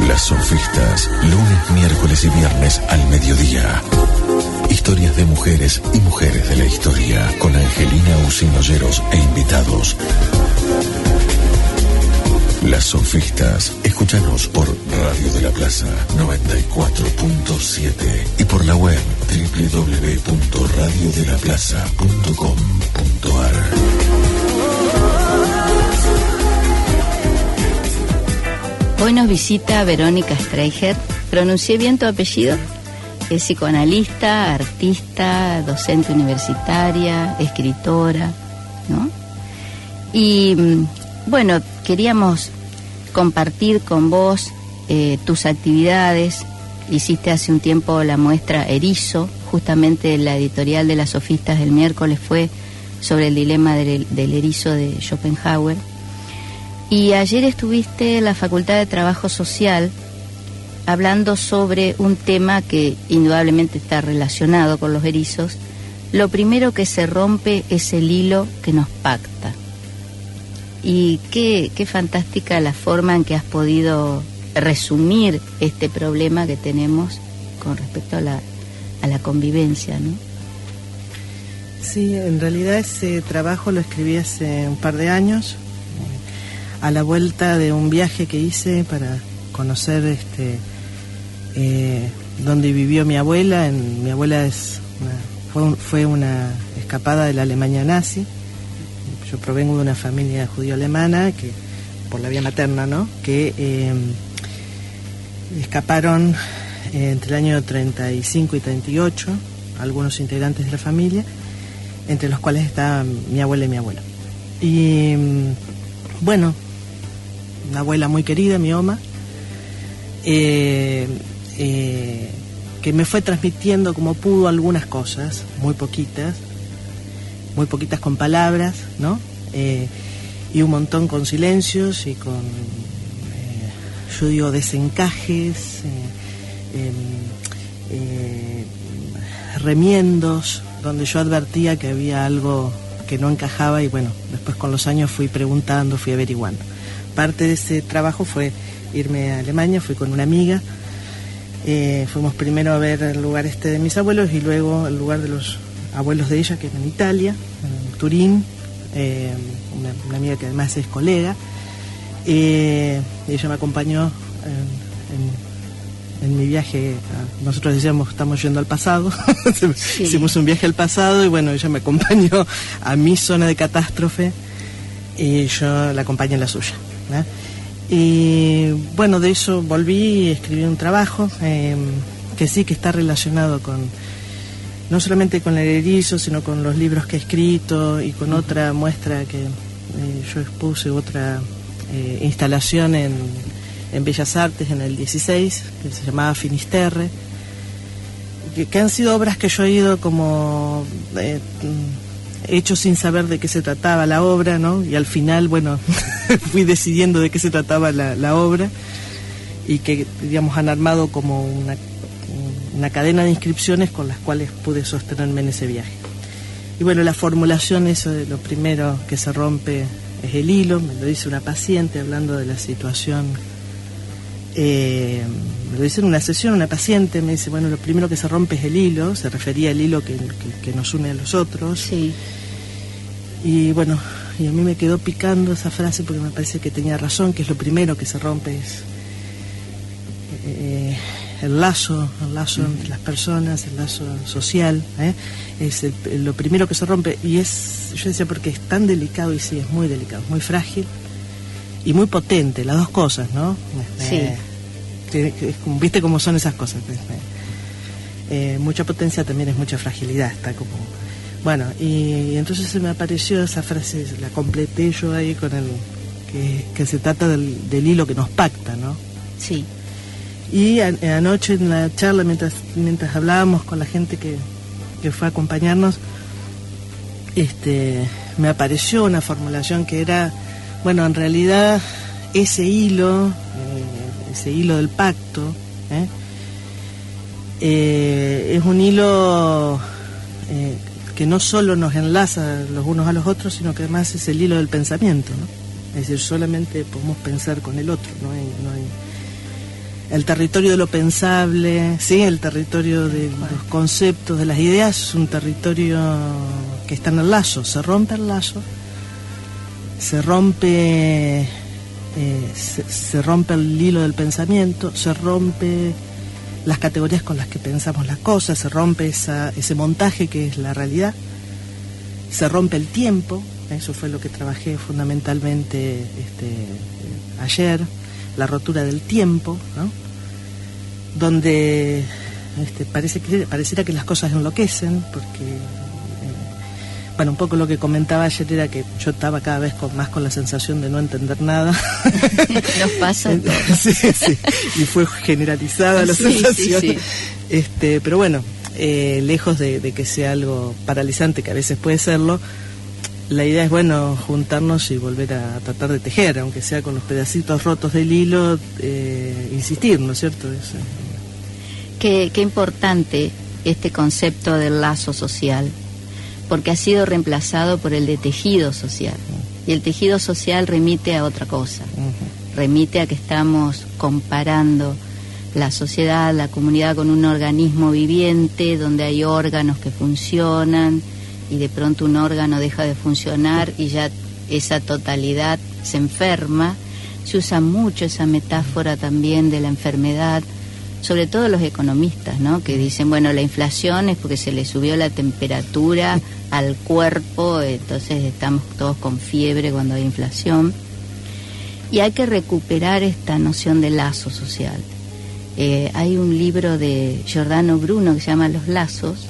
Las Sofistas, lunes, miércoles y viernes al mediodía. Historias de mujeres y mujeres de la historia, con Angelina Ucinoyeros e invitados. Las Sofistas, escúchanos por Radio de la Plaza 94.7 y por la web www.radiodelaplaza.com.ar. Hoy nos visita Verónica Streicher. ¿Pronuncié bien tu apellido? Es psicoanalista, artista, docente universitaria, escritora, ¿no? Y bueno, queríamos compartir con vos tus actividades. Hiciste hace un tiempo la muestra Erizo, justamente la editorial de las Sofistas del miércoles fue sobre el dilema del erizo de Schopenhauer. Y ayer estuviste en la Facultad de Trabajo Social hablando sobre un tema que indudablemente está relacionado con los erizos. Lo primero que se rompe es el hilo que nos pacta. Y qué fantástica la forma en que has podido resumir este problema que tenemos con respecto a la convivencia, ¿no? Sí, en realidad ese trabajo lo escribí hace un par de años, a la vuelta de un viaje que hice para conocer donde vivió mi abuela. Mi abuela fue una escapada de la Alemania nazi. Yo provengo de una familia judío-alemana que, por la vía materna, ¿no?, que escaparon entre el año 35 y 38, algunos integrantes de la familia, entre los cuales está mi abuela y mi abuelo. Y bueno, una abuela muy querida, mi oma, que me fue transmitiendo como pudo algunas cosas, muy poquitas con palabras, ¿no? Y un montón con silencios y con, yo digo, desencajes, remiendos, donde yo advertía que había algo que no encajaba y bueno, después con los años fui preguntando, fui averiguando. Parte de ese trabajo fue irme a Alemania, fui con una amiga, fuimos primero a ver el lugar de mis abuelos y luego el lugar de los abuelos de ella, que era en Italia, en Turín, una amiga que además es colega, ella me acompañó en mi viaje. Nosotros decíamos, estamos yendo al pasado. Sí. Hicimos un viaje al pasado y bueno, ella me acompañó a mi zona de catástrofe y yo la acompañé en la suya, ¿no? Y bueno, de eso volví y escribí un trabajo que sí que está relacionado no solamente con el erizo, sino con los libros que he escrito y con otra muestra que yo expuse, otra instalación en Bellas Artes en el 16, que se llamaba Finisterre, que han sido obras que yo he ido como hecho sin saber de qué se trataba la obra, ¿no? Y al final, bueno, fui decidiendo de qué se trataba la obra y que, digamos, han armado como una cadena de inscripciones con las cuales pude sostenerme en ese viaje. Y bueno, la formulación, eso de lo primero que se rompe es el hilo, me lo dice una paciente hablando de la situación. Me lo dice en una sesión, una paciente me dice, bueno, lo primero que se rompe es el hilo, se refería al hilo que nos une a los otros. Sí. Y bueno, y a mí me quedó picando esa frase porque me parece que tenía razón, que es lo primero que se rompe es el lazo entre las personas, el lazo social, es lo primero que se rompe. Y yo decía, porque es tan delicado, y sí, es muy delicado, muy frágil y muy potente, las dos cosas, ¿no? Sí. ¿Viste cómo son esas cosas? Mucha potencia también es mucha fragilidad, está como... Bueno, y entonces se me apareció esa frase, la completé yo ahí con que se trata del hilo que nos pacta, ¿no? Sí. Y anoche en la charla, mientras hablábamos con la gente que fue a acompañarnos, me apareció una formulación que era, bueno, en realidad ese hilo del pacto, es un hilo que no solo nos enlaza los unos a los otros, sino que además es el hilo del pensamiento, ¿no? Es decir, solamente podemos pensar con el otro, no hay el territorio de lo pensable, sí, el territorio de los conceptos, de las ideas, es un territorio que está en el lazo. Se rompe el lazo, se rompe el hilo del pensamiento, se rompe las categorías con las que pensamos las cosas, se rompe ese montaje que es la realidad, se rompe el tiempo. Eso fue lo que trabajé fundamentalmente ayer, la rotura del tiempo, ¿no? Donde pareciera que las cosas enloquecen, porque un poco lo que comentaba ayer era que yo estaba cada vez más con la sensación de no entender nada. Nos pasa todo. Sí, y fue generalizada la sensación. Sí. Pero bueno, lejos de que sea algo paralizante, que a veces puede serlo, la idea es, juntarnos y volver a tratar de tejer, aunque sea con los pedacitos rotos del hilo, insistir, ¿no es cierto? Qué importante este concepto del lazo social, porque ha sido reemplazado por el de tejido social. Y el tejido social remite a otra cosa, remite a que estamos comparando la sociedad, la comunidad con un organismo viviente, donde hay órganos que funcionan, y de pronto un órgano deja de funcionar y ya esa totalidad se enferma. Se usa mucho esa metáfora también de la enfermedad, sobre todo los economistas, ¿no? Que dicen, la inflación es porque se le subió la temperatura al cuerpo, entonces estamos todos con fiebre cuando hay inflación. Y hay que recuperar esta noción de lazo social. Hay un libro de Giordano Bruno que se llama Los lazos,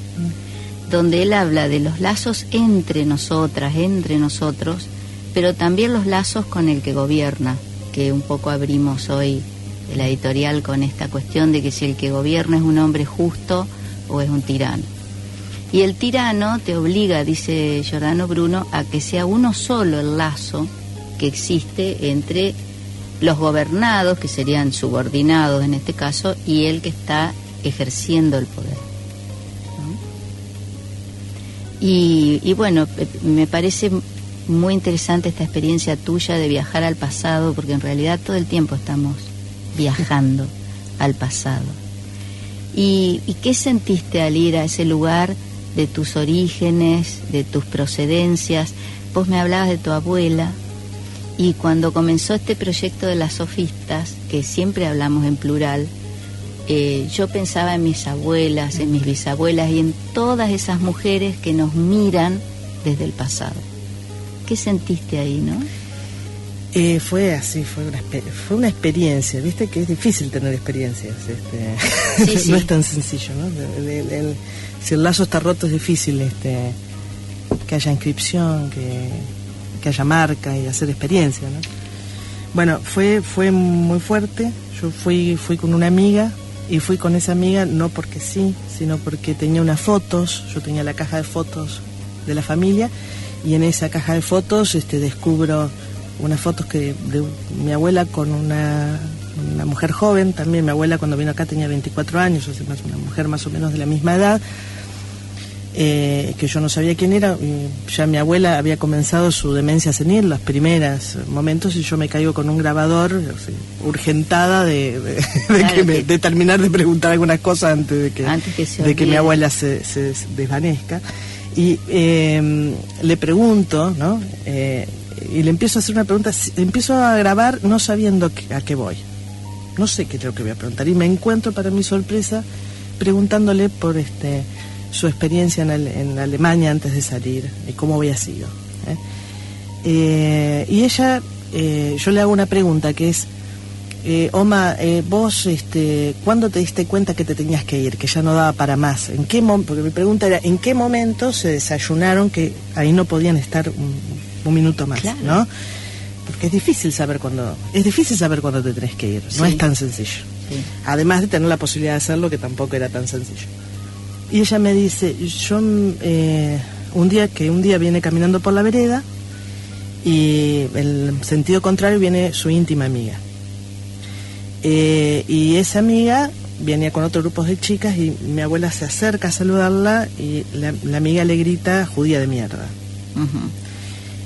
donde él habla de los lazos entre nosotras, entre nosotros, pero también los lazos con el que gobierna, que un poco abrimos hoy la editorial con esta cuestión de que si el que gobierna es un hombre justo o es un tirano. Y el tirano te obliga, dice Giordano Bruno, a que sea uno solo el lazo que existe entre los gobernados, que serían subordinados en este caso, y el que está ejerciendo el poder. Y me parece muy interesante esta experiencia tuya de viajar al pasado, porque en realidad todo el tiempo estamos viajando al pasado. ¿Y qué sentiste al ir a ese lugar de tus orígenes, de tus procedencias? Vos me hablabas de tu abuela, y cuando comenzó este proyecto de las sofistas, que siempre hablamos en plural, yo pensaba en mis abuelas, en mis bisabuelas y en todas esas mujeres que nos miran desde el pasado. ¿Qué sentiste ahí, no? Fue así, fue una experiencia, viste que es difícil tener experiencias, sí. No es tan sencillo, ¿no? Si el lazo está roto es difícil que haya inscripción, que haya marca y hacer experiencia, ¿no? Fue muy fuerte. Yo fui con una amiga, y fui con esa amiga no porque sí, sino porque tenía unas fotos. Yo tenía la caja de fotos de la familia, y en esa caja de fotos descubro unas fotos de mi abuela con una mujer joven. También mi abuela cuando vino acá tenía 24 años, o sea, una mujer más o menos de la misma edad, que yo no sabía quién era. Ya mi abuela había comenzado su demencia senil, los primeros momentos, y yo me caigo con un grabador, urgentada de terminar de preguntar algunas cosas antes de que mi abuela se desvanezca. Y le pregunto, ¿no? Y le empiezo a hacer una pregunta, empiezo a grabar no sabiendo a qué voy. No sé qué es lo que voy a preguntar, y me encuentro, para mi sorpresa, preguntándole por su experiencia en Alemania antes de salir, y cómo había sido. Y ella, yo le hago una pregunta que es, Oma, vos, ¿cuándo te diste cuenta que te tenías que ir, que ya no daba para más? Porque mi pregunta era, ¿en qué momento se desayunaron que ahí no podían estar un minuto más? Claro. ¿No? Porque es difícil saber cuándo te tenés que ir, no es tan sencillo. Sí. Además de tener la posibilidad de hacerlo, que tampoco era tan sencillo. Y ella me dice, yo un día viene caminando por la vereda, y en el sentido contrario viene su íntima amiga. Y esa amiga venía con otros grupos de chicas, y mi abuela se acerca a saludarla, y la amiga le grita, judía de mierda.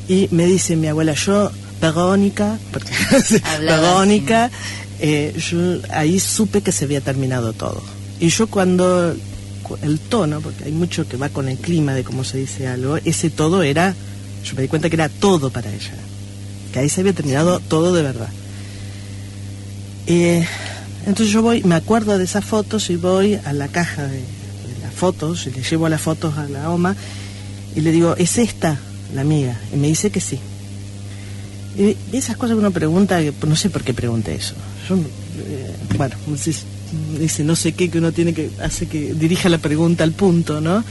Y me dice mi abuela, yo Verónica, porque Verónica, yo ahí supe que se había terminado todo. Y yo cuando el tono, porque hay mucho que va con el clima de cómo se dice algo, ese todo era, yo me di cuenta que era todo para ella, que ahí se había terminado todo de verdad. Entonces yo voy, me acuerdo de esas fotos y voy a la caja de las fotos y le llevo las fotos a la OMA y le digo, ¿es esta la amiga? Y me dice que sí. Y esas cosas que uno pregunta, no sé por qué pregunté eso. Yo, bueno, dice no sé qué, que uno tiene que hace que dirija la pregunta al punto, ¿no?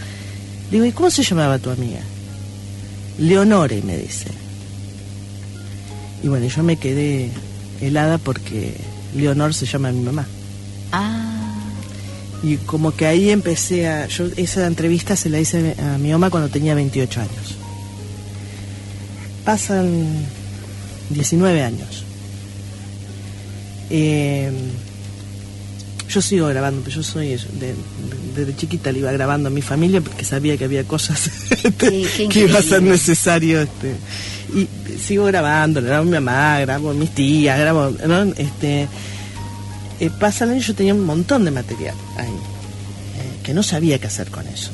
Digo, ¿y cómo se llamaba tu amiga? Leonore, me dice. Y bueno, yo me quedé helada porque Leonor se llama mi mamá. Y como que ahí empecé yo esa entrevista se la hice a mi mamá cuando tenía 28 años. Pasan 19 años. Yo sigo grabando, pero yo soy desde chiquita le iba grabando a mi familia porque sabía que había cosas que iba a ser necesario. Y sigo grabando, grabo a mi mamá, grabo a mis tías, grabo, ¿no? Pasa el año, yo tenía un montón de material ahí, que no sabía qué hacer con eso.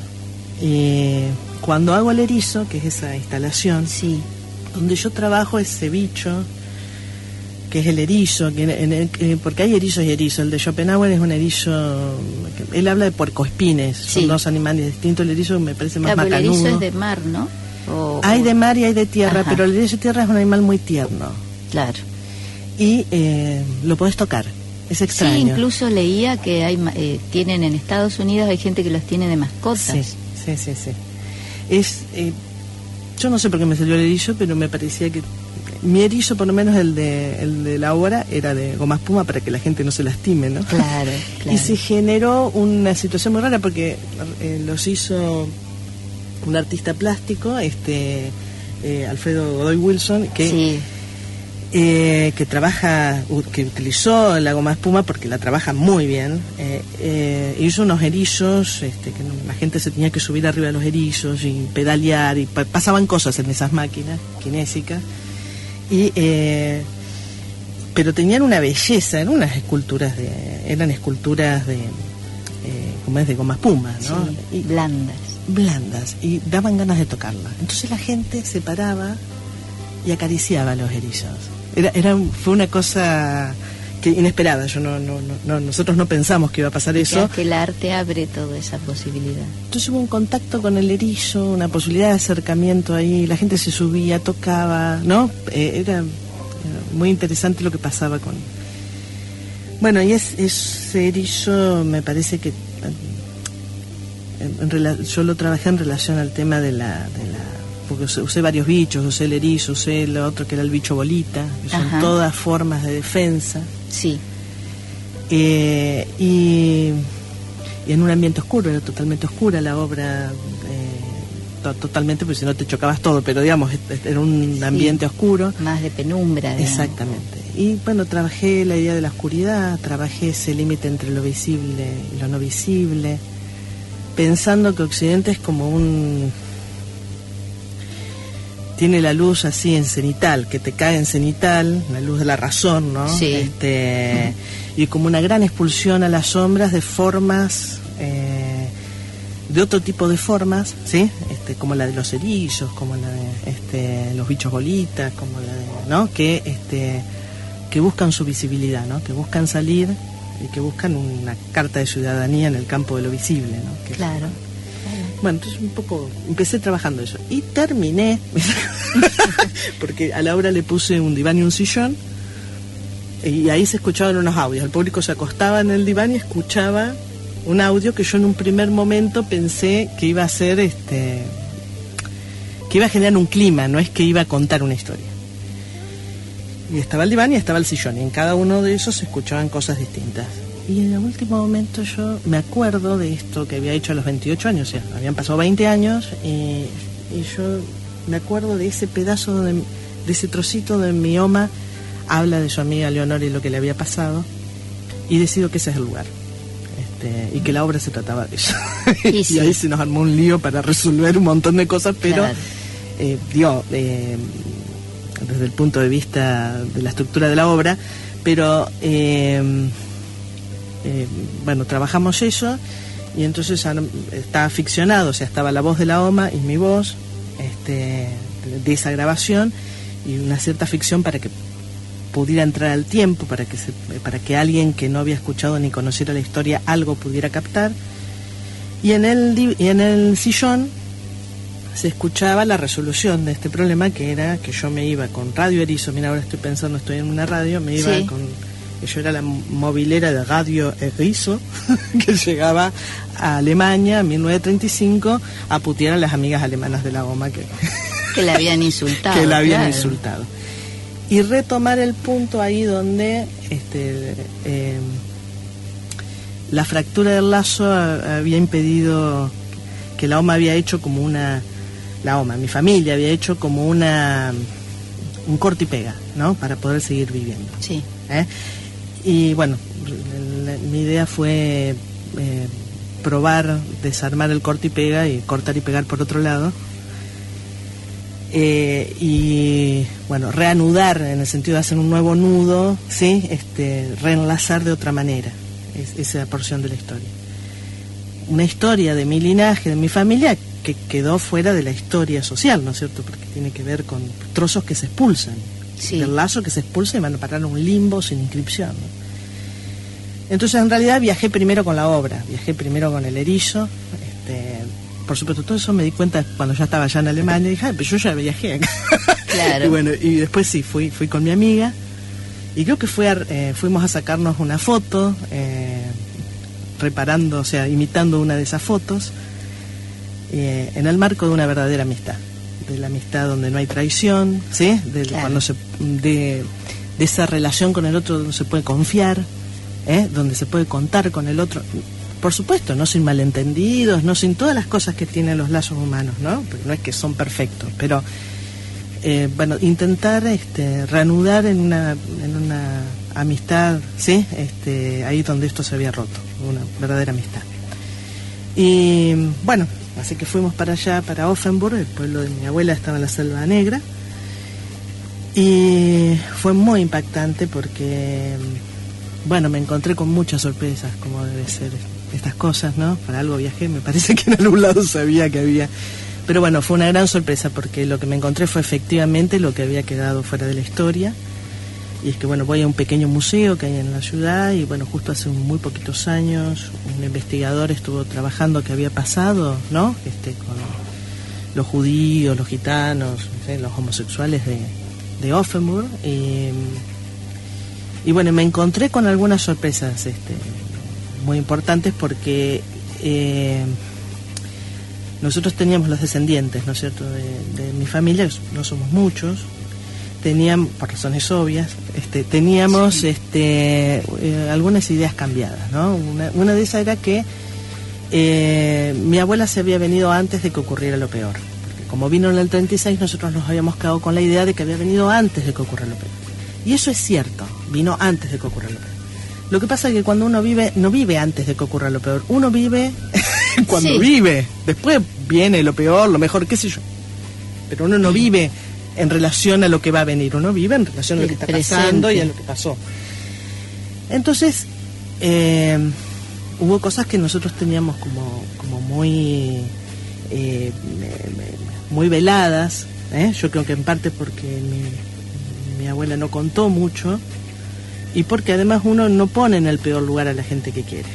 Cuando hago el erizo, que es esa instalación, sí, donde yo trabajo ese bicho, que es el erizo, porque hay erizos y erizos. El de Schopenhauer es un erizo, él habla de puercoespines, sí, son dos animales distintos. El erizo me parece más macanudo. El erizo es de mar, ¿no? Hay de mar y hay de tierra, ajá, pero el erizo de tierra es un animal muy tierno. Claro. Y lo podés tocar, es extraño. Sí, incluso leía que hay tienen en Estados Unidos, hay gente que los tiene de mascotas. Sí. Yo no sé por qué me salió el erizo, pero me parecía que mi erizo, por lo menos el de la obra, era de goma espuma para que la gente no se lastime, ¿no? Claro. Y se generó una situación muy rara porque los hizo un artista plástico, Alfredo Godoy Wilson, que trabaja, que utilizó la goma espuma porque la trabaja muy bien. Hizo unos erizos, que la gente se tenía que subir arriba de los erizos y pedalear, y pasaban cosas en esas máquinas kinésicas. Pero tenían una belleza, eran esculturas de como es de goma espuma, ¿no? Sí, blandas, y daban ganas de tocarla. Entonces la gente se paraba y acariciaba los erizos. Fue una cosa que inesperada. Nosotros no pensamos que iba a pasar eso. Que el arte abre toda esa posibilidad. Entonces hubo un contacto con el erizo, una posibilidad de acercamiento ahí, la gente se subía, tocaba, ¿no? Era muy interesante lo que pasaba con... Bueno, y ese erizo me parece que yo lo trabajé en relación al tema de la porque usé varios bichos, usé el erizo, usé el otro que era el bicho bolita, que son, ajá, todas formas de defensa. Sí. Y en un ambiente oscuro, era totalmente oscura la obra, totalmente, porque si no te chocabas todo, pero digamos, era un ambiente oscuro. Más de penumbra. Exactamente. Y bueno, trabajé la idea de la oscuridad, trabajé ese límite entre lo visible y lo no visible, pensando que Occidente es como tiene la luz así en cenital, que te cae en cenital, la luz de la razón, ¿no? Sí. Y como una gran expulsión a las sombras de formas, de otro tipo de formas, ¿sí? Como la de los erizos, como la de los bichos bolitas, como la de, ¿no? Que buscan su visibilidad, ¿no? Que buscan salir y que buscan una carta de ciudadanía en el campo de lo visible, ¿no? Claro. Bueno, entonces un poco empecé trabajando eso y terminé porque a la obra le puse un diván y un sillón y ahí se escuchaban unos audios. El público se acostaba en el diván y escuchaba un audio que yo en un primer momento pensé que iba a ser que iba a generar un clima, no es que iba a contar una historia. Y estaba el diván y estaba el sillón, y en cada uno de esos se escuchaban cosas distintas. Y en el último momento yo me acuerdo de esto que había hecho a los 28 años, o sea, habían pasado 20 años, y yo me acuerdo de ese pedazo, de ese trocito de mi oma, habla de su amiga Leonor y lo que le había pasado, y decido que ese es el lugar, y que la obra se trataba de eso. Y ahí se nos armó un lío para resolver un montón de cosas, pero, claro. desde el punto de vista de la estructura de la obra, pero bueno, trabajamos eso, y entonces estaba ficcionado, o sea, estaba la voz de la OMA y mi voz de esa grabación, y una cierta ficción para que pudiera entrar al tiempo, para que alguien que no había escuchado ni conociera la historia algo pudiera captar. Y en el sillón se escuchaba la resolución de este problema, que era que yo me iba con Radio Erizo. Mira, ahora estoy pensando, estoy en una radio, me iba sí. Yo era la movilera de Radio Erizo, que llegaba a Alemania en 1935 a putear a las amigas alemanas de la OMA que la habían insultado. Que la habían insultado. Y retomar el punto ahí donde la fractura del lazo había impedido, que la OMA había hecho como mi familia había hecho como un corte y pega, ¿no? Para poder seguir viviendo. Sí. Y bueno, mi idea fue probar, desarmar el corte y pega y cortar y pegar por otro lado. Y bueno, reanudar en el sentido de hacer un nuevo nudo, ¿sí? Reenlazar de otra manera esa porción de la historia. Una historia de mi linaje, de mi familia, que quedó fuera de la historia social, ¿no es cierto? Porque tiene que ver con trozos que se expulsan, sí, del lazo que se expulsa y van a parar a un limbo sin inscripción, ¿no? Entonces, en realidad, viajé primero con la obra, viajé primero con el erizo. Por supuesto, todo eso me di cuenta cuando ya estaba allá en Alemania, y dije, pero yo ya viajé acá. Claro. Y bueno, y después sí, fui con mi amiga, y creo que fuimos a sacarnos una foto, reparando, o sea, imitando una de esas fotos, en el marco de una verdadera amistad, de la amistad donde no hay traición, ¿sí? Claro. De esa relación con el otro donde se puede confiar, donde se puede contar con el otro. Por supuesto, no sin malentendidos, no sin todas las cosas que tienen los lazos humanos, ¿no? Porque no es que son perfectos, pero bueno, intentar reanudar en una amistad, ¿sí? Ahí donde esto se había roto, una verdadera amistad. Y bueno, así que fuimos para allá, para Offenburg, el pueblo de mi abuela estaba en la Selva Negra, y fue muy impactante porque, bueno, me encontré con muchas sorpresas, como debe ser estas cosas, ¿no? Para algo viajé, me parece que en algún lado sabía que había. Pero bueno, fue una gran sorpresa porque lo que me encontré fue efectivamente lo que había quedado fuera de la historia. Y es que, bueno, voy a un pequeño museo que hay en la ciudad y, bueno, justo hace muy poquitos años un investigador estuvo trabajando qué había pasado, ¿no? Con los judíos, los gitanos, no sé, los homosexuales de Offenburg. Y bueno, me encontré con algunas sorpresas muy importantes porque nosotros teníamos los descendientes, ¿no es cierto?, de mi familia, no somos muchos, teníamos, por razones obvias, teníamos sí, algunas ideas cambiadas, ¿no? Una de esas era que mi abuela se había venido antes de que ocurriera lo peor, porque como vino en el 36 nosotros nos habíamos quedado con la idea de que había venido antes de que ocurriera lo peor. Y eso es cierto, vino antes de que ocurra lo peor. Lo que pasa es que cuando uno vive, no vive antes de que ocurra lo peor, uno vive cuando sí, vive. Después viene lo peor, lo mejor, qué sé yo. Pero uno no vive en relación a lo que va a venir, uno vive en relación a lo que está pasando y a lo que pasó. Entonces, hubo cosas que nosotros teníamos como muy veladas, yo creo que en parte porque mi abuela no contó mucho, y porque además uno no pone en el peor lugar a la gente que quiere.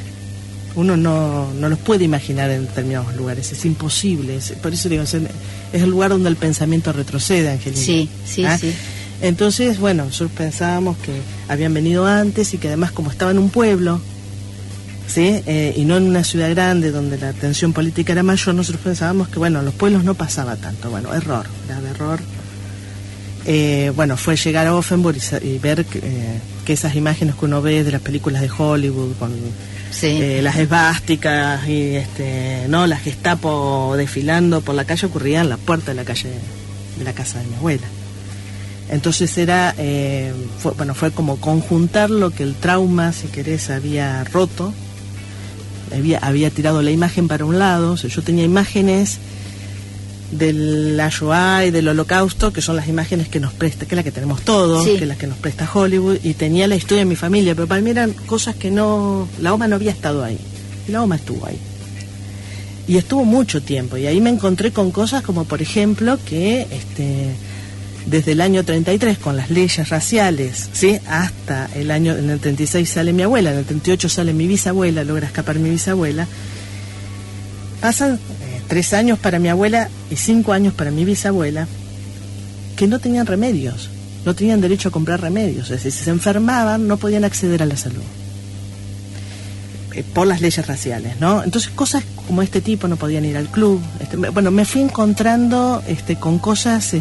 Uno no los puede imaginar en determinados lugares, es imposible. Por eso digo, es el lugar donde el pensamiento retrocede, Angelina. Sí, sí, sí. Entonces, bueno, nosotros pensábamos que habían venido antes y que además como estaba en un pueblo, ¿sí? Y no en una ciudad grande donde la tensión política era mayor, nosotros pensábamos que, bueno, en los pueblos no pasaba tanto. Bueno, grave error. Bueno, fue llegar a Offenburg y ver que esas imágenes que uno ve de las películas de Hollywood con sí, las esvásticas y no, la Gestapo desfilando por la calle ocurría en la puerta de la calle de la casa de mi abuela. Entonces fue como conjuntar lo que el trauma, si querés, había roto, había tirado la imagen para un lado. O sea, yo tenía imágenes la Shoah y del Holocausto, que son las imágenes que nos presta, que es la que tenemos todos, que es la que nos presta Hollywood, y tenía la historia de mi familia, pero para mí eran cosas que no, la OMA no había estado ahí, y la OMA estuvo ahí. Y estuvo mucho tiempo, y ahí me encontré con cosas como, por ejemplo, que desde el año 33, con las leyes raciales, ¿sí?, hasta en el 36 sale mi abuela, en el 38 sale mi bisabuela, logra escapar mi bisabuela, pasan 3 años para mi abuela y 5 años para mi bisabuela, que no tenían remedios, no tenían derecho a comprar remedios, es decir, si se enfermaban no podían acceder a la salud. Por las leyes raciales, ¿no? Entonces cosas como este tipo, no podían ir al club, bueno, me fui encontrando con cosas,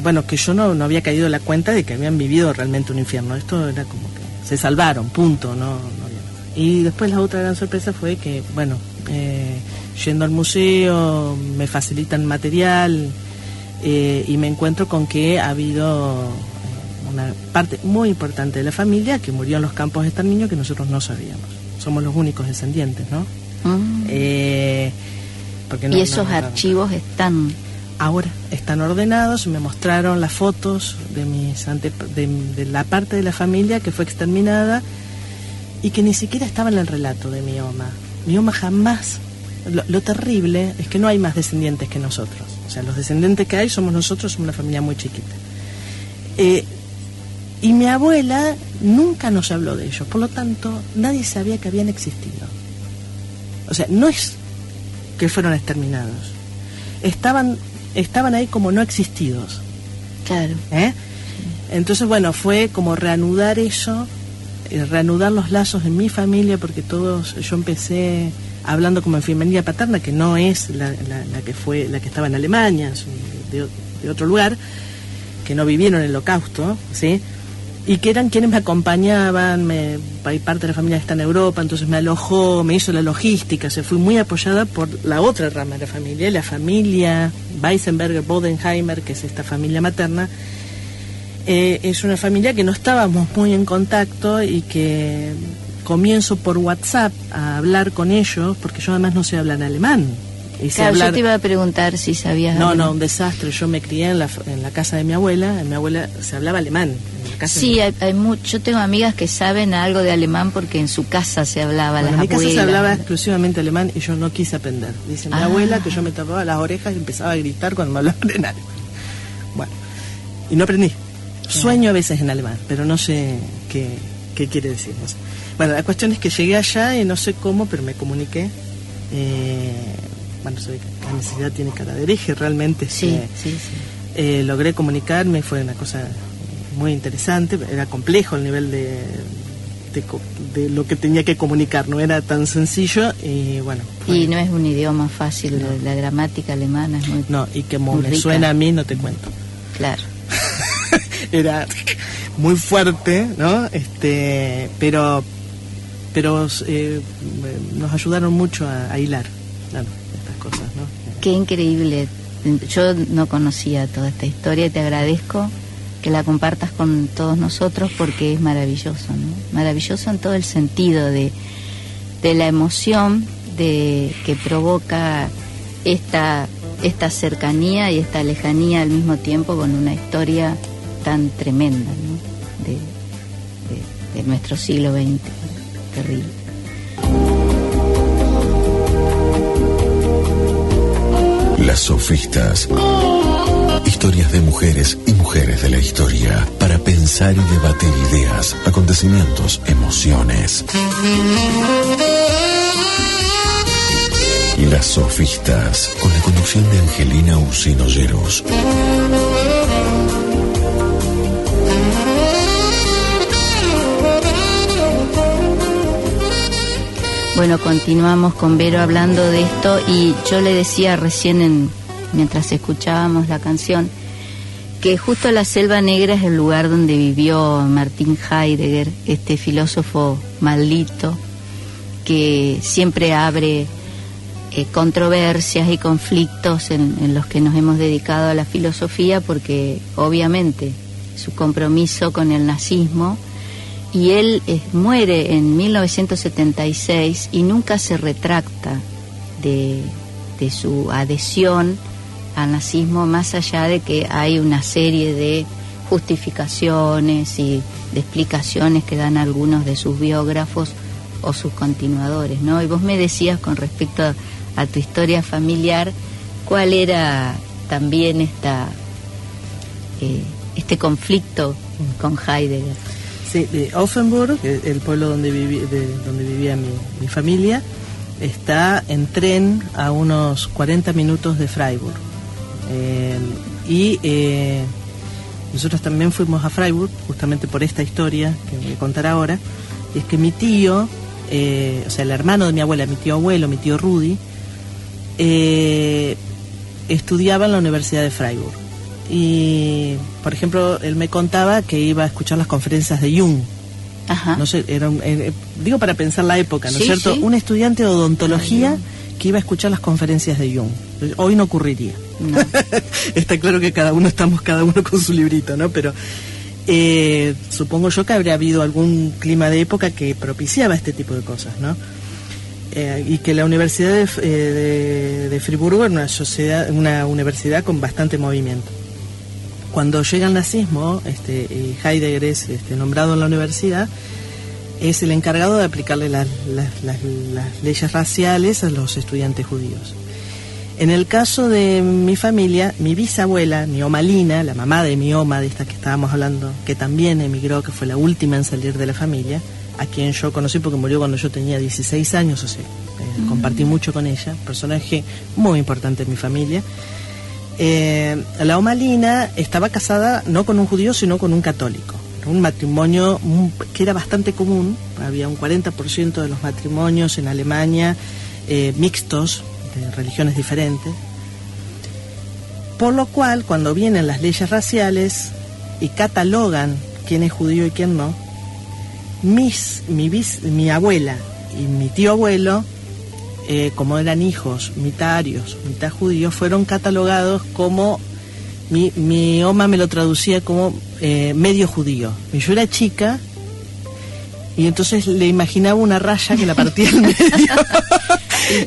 bueno, que yo no había caído en la cuenta de que habían vivido realmente un infierno. Esto era como que se salvaron, punto, no había. Y después la otra gran sorpresa fue que, bueno, yendo al museo, me facilitan material, y me encuentro con que ha habido una parte muy importante de la familia que murió en los campos de exterminio que nosotros no sabíamos. Somos los únicos descendientes, ¿no? Porque y esos archivos están... Ahora están ordenados, me mostraron las fotos de la parte de la familia que fue exterminada y que ni siquiera estaba en el relato de mi oma. Mi oma jamás... Lo terrible es que no hay más descendientes que nosotros. O sea, los descendientes que hay somos nosotros, somos una familia muy chiquita. Y mi abuela nunca nos habló de ellos, por lo tanto, nadie sabía que habían existido. O sea, no es que fueron exterminados. Estaban ahí como no existidos. Claro. Entonces, bueno, fue como reanudar eso, reanudar los lazos en mi familia, porque yo empecé hablando como en familia paterna, que no es la que estaba en Alemania, de otro lugar, que no vivieron el Holocausto, ¿sí? Y que eran quienes me acompañaban, hay parte de la familia que está en Europa, entonces me alojó, me hizo la logística, fui muy apoyada por la otra rama de la familia Weisenberger-Bodenheimer, que es esta familia materna. Es una familia que no estábamos muy en contacto y que comienzo por WhatsApp a hablar con ellos, porque yo además no sé hablar alemán. Claro, yo te iba a preguntar si sabías alemán. No, un desastre. Yo me crié en la casa de mi abuela. En mi abuela se hablaba alemán. Sí, yo tengo amigas que saben algo de alemán porque en su casa se hablaba, bueno, las abuelas. En mi casa se hablaba exclusivamente alemán y yo no quise aprender. Dice mi abuela que yo me tapaba las orejas y empezaba a gritar cuando me hablaban en alemán. Bueno, y no aprendí. Sueño a veces en alemán, pero no sé qué quiere decir. No sé. Bueno, la cuestión es que llegué allá y no sé cómo, pero me comuniqué. Bueno, se ve que la necesidad tiene cara de hereje, realmente. Sí. Logré comunicarme, fue una cosa muy interesante, era complejo el nivel de lo que tenía que comunicar, no era tan sencillo y bueno. Y no es un idioma fácil, no. La gramática alemana es muy... No, y como me rica. Suena a mí, no te cuento. Claro. Era muy fuerte, ¿no? Pero nos ayudaron mucho a hilar, claro, estas cosas, ¿no? Qué increíble. Yo no conocía toda esta historia y te agradezco que la compartas con todos nosotros porque es maravilloso, ¿no? Maravilloso en todo el sentido de la emoción que provoca esta cercanía y esta lejanía al mismo tiempo con una historia tan tremenda, ¿no? de nuestro siglo XX. Terrible. Las sofistas. Historias de mujeres y mujeres de la historia para pensar y debatir ideas, acontecimientos, emociones. Las sofistas, con la conducción de Angelina Usino Lleros. Bueno, continuamos con Vero hablando de esto y yo le decía recién mientras escuchábamos la canción que justo la Selva Negra es el lugar donde vivió Martin Heidegger, este filósofo maldito que siempre abre controversias y conflictos en los que nos hemos dedicado a la filosofía porque obviamente su compromiso con el nazismo. Y él muere en 1976 y nunca se retracta de su adhesión al nazismo, más allá de que hay una serie de justificaciones y de explicaciones que dan algunos de sus biógrafos o sus continuadores, ¿no? Y vos me decías con respecto a tu historia familiar, ¿cuál era también este conflicto con Heidegger? Sí, de Offenburg, el pueblo donde vivía mi familia, está en tren a unos 40 minutos de Freiburg. Nosotros también fuimos a Freiburg, justamente por esta historia que voy a contar ahora. Y es que mi tío, o sea, el hermano de mi abuela, mi tío abuelo, mi tío Rudy, estudiaba en la Universidad de Freiburg. Y, por ejemplo, él me contaba que iba a escuchar las conferencias de Jung. Ajá. No sé, digo para pensar la época, ¿no es cierto? Sí. Un estudiante de odontología que iba a escuchar las conferencias de Jung. Hoy no ocurriría. No. Está claro que cada uno con su librito, ¿no? Pero supongo yo que habría habido algún clima de época que propiciaba este tipo de cosas, ¿no? Y que la Universidad de Friburgo era una universidad con bastante movimiento. Cuando llega el nazismo, y Heidegger es nombrado en la universidad, es el encargado de aplicarle las leyes raciales a los estudiantes judíos. En el caso de mi familia, mi bisabuela, mi oma Lina, la mamá de mi oma, de esta que estábamos hablando, que también emigró, que fue la última en salir de la familia, a quien yo conocí porque murió cuando yo tenía 16 años, o sea, compartí mucho con ella, personaje muy importante en mi familia. La oma Lina estaba casada no con un judío, sino con un católico. Un matrimonio que era bastante común, había un 40% de los matrimonios en Alemania mixtos, de religiones diferentes, por lo cual cuando vienen las leyes raciales y catalogan quién es judío y quién no, mi abuela y mi tío abuelo, como eran hijos mitad arios, mitad judíos, fueron catalogados como, mi oma me lo traducía como medio judío. Y yo era chica y entonces le imaginaba una raya que la partía en medio.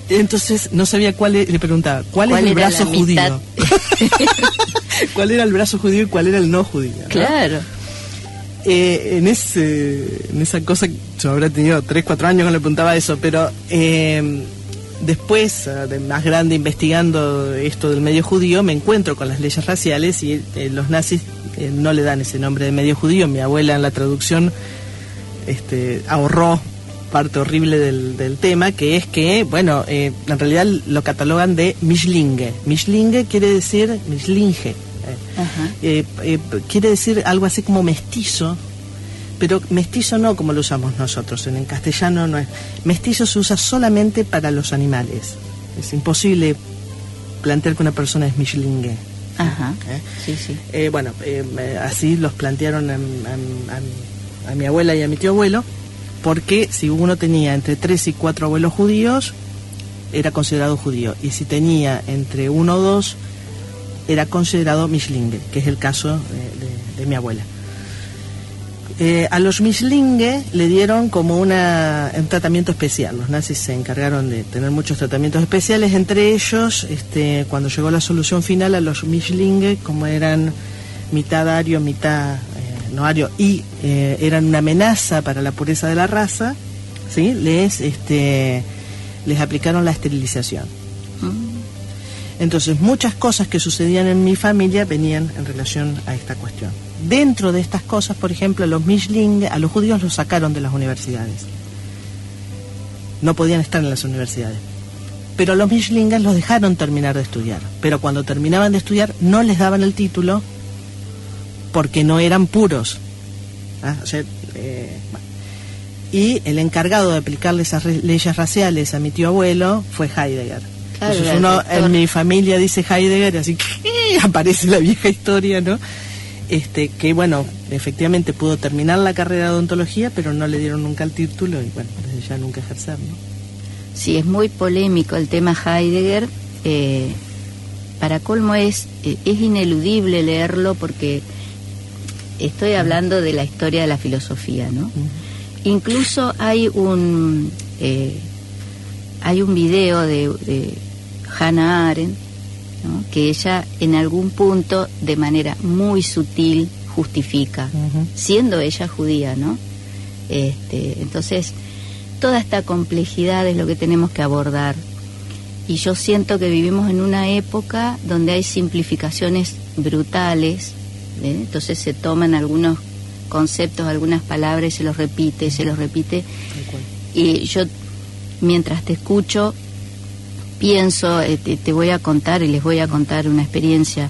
Entonces no sabía le preguntaba, ¿cuál es el brazo judío? ¿Cuál era el brazo judío y cuál era el no judío? ¿No? Claro. En esa cosa, yo habrá tenido 3-4 años que le preguntaba eso, pero después, de más grande, investigando esto del medio judío, me encuentro con las leyes raciales y los nazis no le dan ese nombre de medio judío. Mi abuela en la traducción ahorró parte horrible del tema, que es que, bueno, en realidad lo catalogan de Mischlinge. Mischlinge quiere decir, Mischlinge, quiere decir algo así como mestizo, pero mestizo no como lo usamos nosotros, en castellano no es. Mestizo se usa solamente para los animales. Es imposible plantear que una persona es Mischlinge. Ajá. Sí. Así los plantearon a mi abuela y a mi tío abuelo, porque si uno tenía entre 3 y 4 abuelos judíos, era considerado judío, y si tenía entre 1 o 2, era considerado Mischlinge, que es el caso de mi abuela. A los Mischlinge le dieron como un tratamiento especial. Los nazis se encargaron de tener muchos tratamientos especiales, entre ellos, cuando llegó la solución final, a los Mischlinge, como eran mitad ario, mitad no ario, y eran una amenaza para la pureza de la raza, ¿sí? Les aplicaron la esterilización. Entonces, muchas cosas que sucedían en mi familia venían en relación a esta cuestión. Dentro de estas cosas, por ejemplo, los Mischlinge, a los judíos los sacaron de las universidades. No podían estar en las universidades. Pero los Mischlinge los dejaron terminar de estudiar. Pero cuando terminaban de estudiar, no les daban el título porque no eran puros. Y el encargado de aplicarle esas leyes raciales a mi tío abuelo fue Heidegger. Claro, entonces uno en mi familia dice Heidegger, así que aparece la vieja historia, ¿no? Que bueno, efectivamente pudo terminar la carrera de odontología, pero no le dieron nunca el título y bueno, desde ya nunca ejercer, ¿no? Sí, es muy polémico el tema Heidegger. Para colmo es ineludible leerlo, porque estoy hablando de la historia de la filosofía, ¿no? Incluso hay un video de Hannah Arendt, ¿no? Que ella en algún punto, de manera muy sutil, justifica, siendo ella judía, ¿no? Entonces, toda esta complejidad es lo que tenemos que abordar. Y yo siento que vivimos en una época donde hay simplificaciones brutales, entonces se toman algunos conceptos, algunas palabras y se los repite, y yo mientras te escucho pienso, te voy a contar y les voy a contar una experiencia.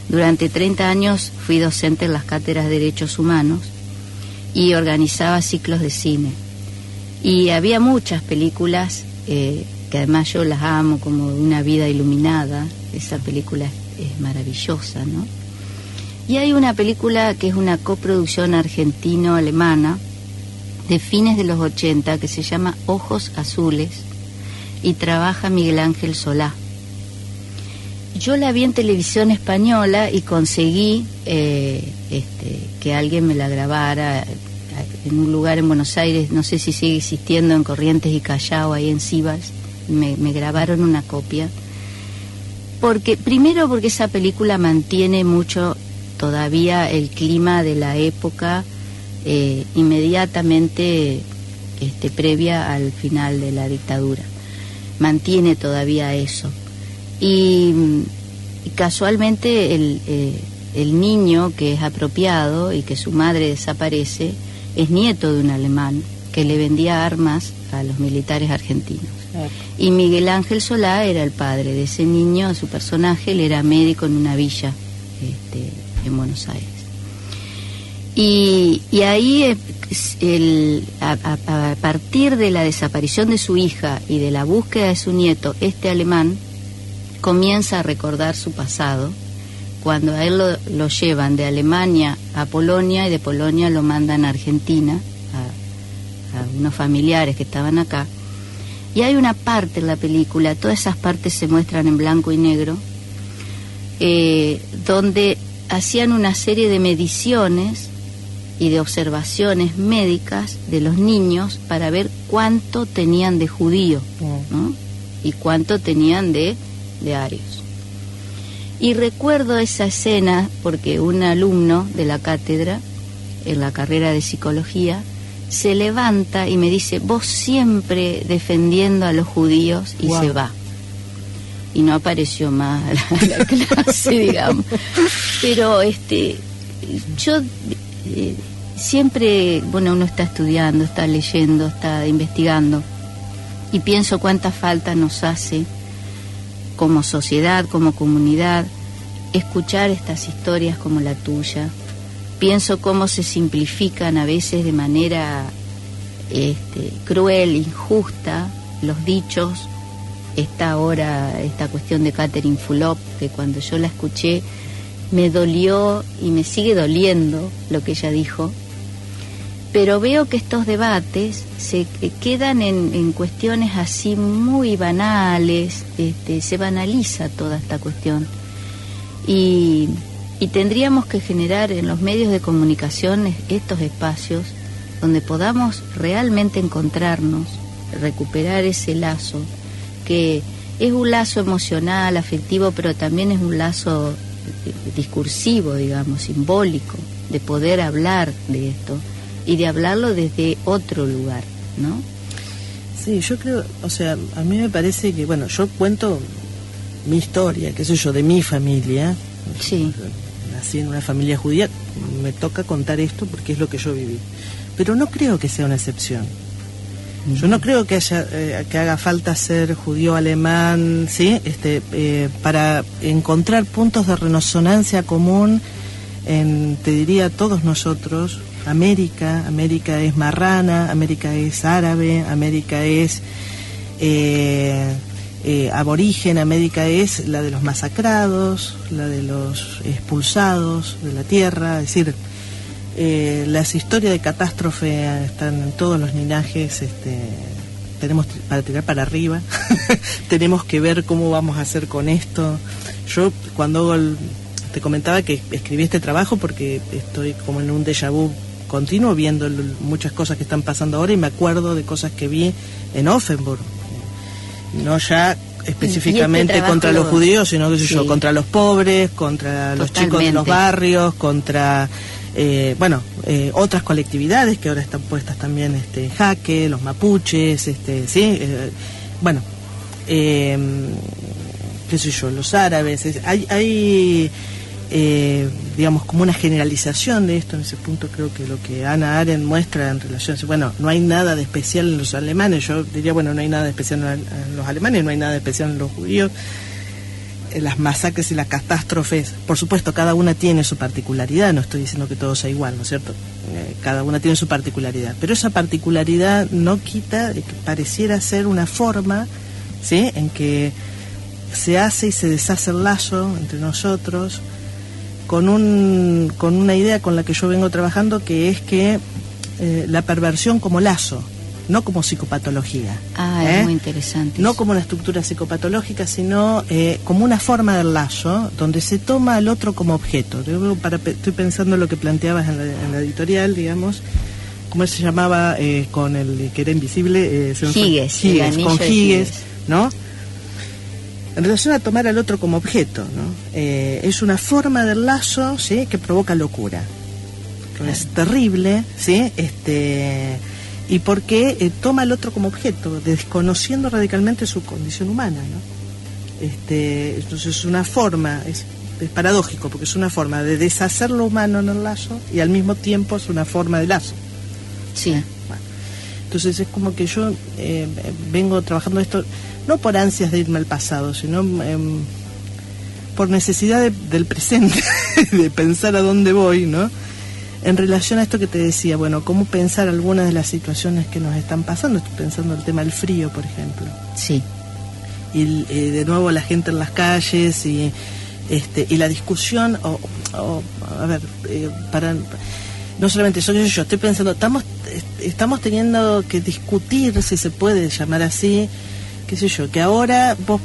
Durante 30 años fui docente en las cátedras de Derechos Humanos y organizaba ciclos de cine, y había muchas películas que además yo las amo, como Una vida iluminada. Esa película es maravillosa, ¿no? Y hay una película que es una coproducción argentino-alemana de fines de los 80 que se llama Ojos Azules y trabaja Miguel Ángel Solá. Yo la vi en televisión española y conseguí que alguien me la grabara en un lugar en Buenos Aires, no sé si sigue existiendo, en Corrientes y Callao, ahí en Sibas. Me grabaron una copia, primero porque esa película mantiene mucho todavía el clima de la época inmediatamente previa al final de la dictadura, mantiene todavía eso, y casualmente el niño que es apropiado y que su madre desaparece es nieto de un alemán que le vendía armas a los militares argentinos. Y Miguel Ángel Solá era el padre de ese niño, su personaje, él era médico en una villa en Buenos Aires. Y ahí, a partir de la desaparición de su hija y de la búsqueda de su nieto, este alemán comienza a recordar su pasado, cuando a él lo llevan de Alemania a Polonia, y de Polonia lo mandan a Argentina, a unos familiares que estaban acá. Y hay una parte en la película, todas esas partes se muestran en blanco y negro, donde hacían una serie de mediciones y de observaciones médicas de los niños para ver cuánto tenían de judío, ¿no? Y cuánto tenían de arios. Y recuerdo esa escena porque un alumno de la cátedra, en la carrera de psicología, se levanta y me dice: vos siempre defendiendo a los judíos, y se va. Y no apareció más a la clase, digamos. Pero yo siempre, uno está estudiando, está leyendo, está investigando, y pienso cuánta falta nos hace como sociedad, como comunidad, escuchar estas historias como la tuya. Pienso cómo se simplifican a veces de manera cruel, injusta, los dichos. Esta cuestión de Catherine Fulop, que cuando yo la escuché me dolió y me sigue doliendo lo que ella dijo, pero veo que estos debates se quedan en cuestiones así muy banales, se banaliza toda esta cuestión, y tendríamos que generar en los medios de comunicación estos espacios donde podamos realmente encontrarnos, recuperar ese lazo, que es un lazo emocional, afectivo, pero también es un lazo discursivo, digamos, simbólico, de poder hablar de esto y de hablarlo desde otro lugar, ¿no? Sí, yo creo, a mí me parece que, yo cuento mi historia, qué sé yo, de mi familia. Sí. Nací en una familia judía, me toca contar esto porque es lo que yo viví. Pero no creo que sea una excepción. Yo no creo que haga falta ser judío alemán, ¿sí? Para encontrar puntos de resonancia común te diría, todos nosotros. América es marrana, América es árabe, América es aborigen, América es la de los masacrados, la de los expulsados de la tierra. Es decir, las historias de catástrofe están en todos los linajes. Tenemos para tirar para arriba. Tenemos que ver cómo vamos a hacer con esto. Yo cuando te comentaba que escribí este trabajo porque estoy como en un déjà vu continuo, viendo muchas cosas que están pasando ahora, y me acuerdo de cosas que vi en Offenburg, no ya específicamente contra los judíos, sino que yo, contra los pobres, contra los chicos de los barrios, contra otras colectividades que ahora están puestas también en jaque, los mapuches, qué sé yo, los árabes. Hay digamos, como una generalización de esto. En ese punto creo que lo que Hannah Arendt muestra en relación, no hay nada de especial en los alemanes. Yo diría, no hay nada de especial en los alemanes, no hay nada de especial en los judíos. Las masacres y las catástrofes, por supuesto, cada una tiene su particularidad, no estoy diciendo que todo sea igual, ¿no es cierto? Cada una tiene su particularidad, pero esa particularidad no quita de que pareciera ser una forma, ¿sí?, en que se hace y se deshace el lazo entre nosotros, con una idea con la que yo vengo trabajando, que es que la perversión como lazo, no como psicopatología. Es muy interesante. No como una estructura psicopatológica, sino como una forma del lazo, donde se toma al otro como objeto. Estoy pensando en lo que planteabas en la editorial, digamos, ¿cómo se llamaba con el que era invisible? Giges, con Giges, ¿no? En relación a tomar al otro como objeto, ¿no? Es una forma del lazo, ¿sí?, que provoca locura. Claro. Es terrible, ¿sí? Y porque toma al otro como objeto, desconociendo radicalmente su condición humana, ¿no? Entonces es una forma, es paradójico, porque es una forma de deshacer lo humano en el lazo y al mismo tiempo es una forma de lazo. Sí. Bueno, entonces es como que yo vengo trabajando esto no por ansias de irme al pasado, sino por necesidad del presente, de pensar a dónde voy, ¿no? En relación a esto que te decía, cómo pensar algunas de las situaciones que nos están pasando. Estoy pensando en el tema del frío, por ejemplo. Sí. Y de nuevo la gente en las calles y la discusión, no solamente eso, yo estoy pensando, estamos teniendo que discutir, si se puede llamar así, qué sé yo, que ahora vos,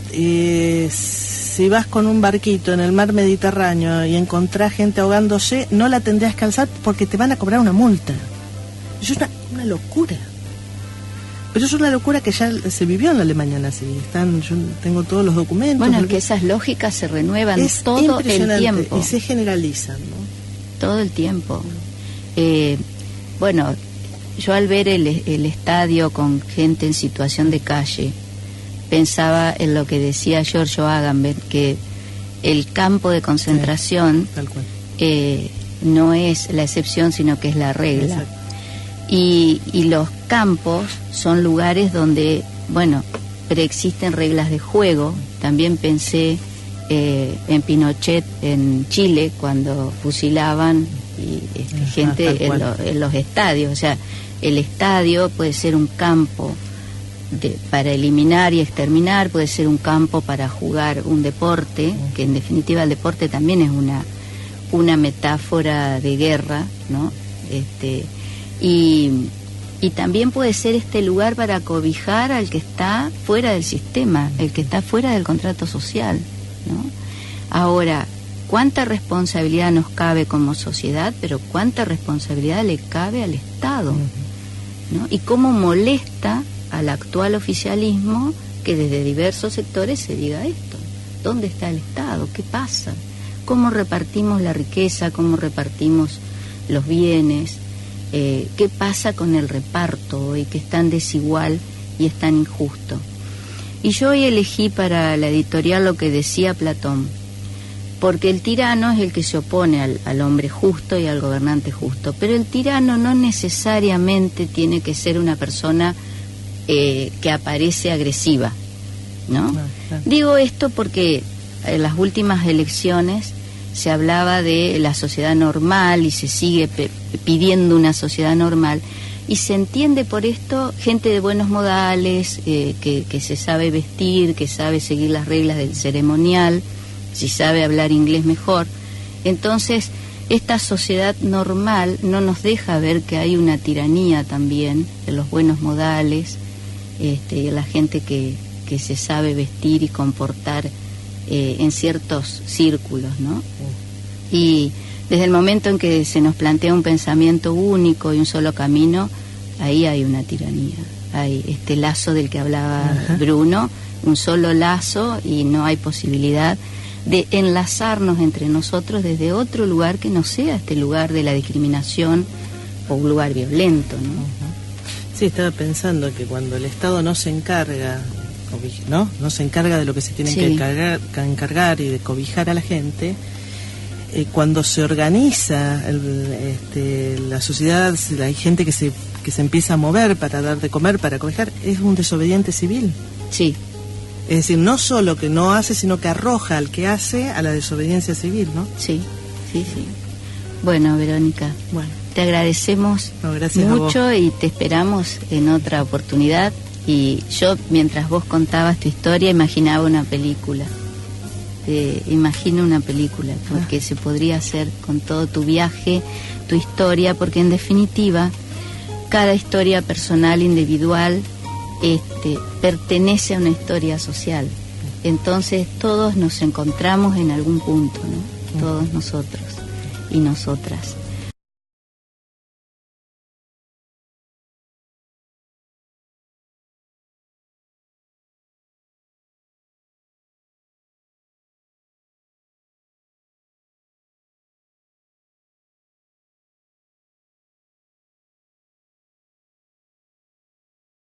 si vas con un barquito en el mar Mediterráneo y encontrás gente ahogándose, no la tendrías que alzar porque te van a cobrar una multa. Eso es una locura. Pero es una locura que ya se vivió en la Alemania nazi. Yo tengo todos los documentos. Bueno, que esas lógicas se renuevan todo el tiempo. Y se generalizan, ¿no? Todo el tiempo. Yo al ver el estadio con gente en situación de calle, pensaba en lo que decía Giorgio Agamben, que el campo de concentración no es la excepción, sino que es la regla. Y los campos son lugares donde, preexisten reglas de juego. También pensé en Pinochet en Chile, cuando fusilaban gente en los estadios. O sea, el estadio puede ser un campo para eliminar y exterminar, puede ser un campo para jugar un deporte, que en definitiva el deporte también es una metáfora de guerra, ¿no? Y también puede ser este lugar para cobijar al que está fuera del sistema, el que está fuera del contrato social, ¿no? Ahora, ¿cuánta responsabilidad nos cabe como sociedad, pero cuánta responsabilidad le cabe al Estado, ¿no? Y cómo molesta al actual oficialismo que desde diversos sectores se diga esto. ¿Dónde está el Estado? ¿Qué pasa? ¿Cómo repartimos la riqueza? ¿Cómo repartimos los bienes? ¿Qué pasa con el reparto hoy, que es tan desigual y es tan injusto? Y yo hoy elegí para la editorial lo que decía Platón, porque el tirano es el que se opone al hombre justo y al gobernante justo, pero el tirano no necesariamente tiene que ser una persona que aparece agresiva, ¿no? Claro. Digo esto porque en las últimas elecciones se hablaba de la sociedad normal y se sigue pidiendo una sociedad normal, y se entiende por esto gente de buenos modales, que se sabe vestir, que sabe seguir las reglas del ceremonial, si sabe hablar inglés mejor. Entonces, esta sociedad normal no nos deja ver que hay una tiranía también de los buenos modales, y la gente que se sabe vestir y comportar en ciertos círculos, ¿no? Y desde el momento en que se nos plantea un pensamiento único y un solo camino, ahí hay una tiranía, hay este lazo del que hablaba Bruno, un solo lazo y no hay posibilidad de enlazarnos entre nosotros desde otro lugar que no sea este lugar de la discriminación o un lugar violento, ¿no? Sí, estaba pensando que cuando el Estado no se encarga, no se encarga de lo que se tiene que encargar y de cobijar a la gente, cuando se organiza la sociedad, hay gente que se empieza a mover para dar de comer, para cobijar, es un desobediente civil. Sí. Es decir, no solo que no hace, sino que arroja al que hace a la desobediencia civil, ¿no? Sí. Bueno, Verónica, te agradecemos mucho y te esperamos en otra oportunidad. Y yo, mientras vos contabas tu historia, imaginaba una película. Imagino una película, porque se podría hacer con todo tu viaje, tu historia, porque en definitiva, cada historia personal, individual, pertenece a una historia social. Entonces todos nos encontramos en algún punto, ¿no? Todos nosotros y nosotras.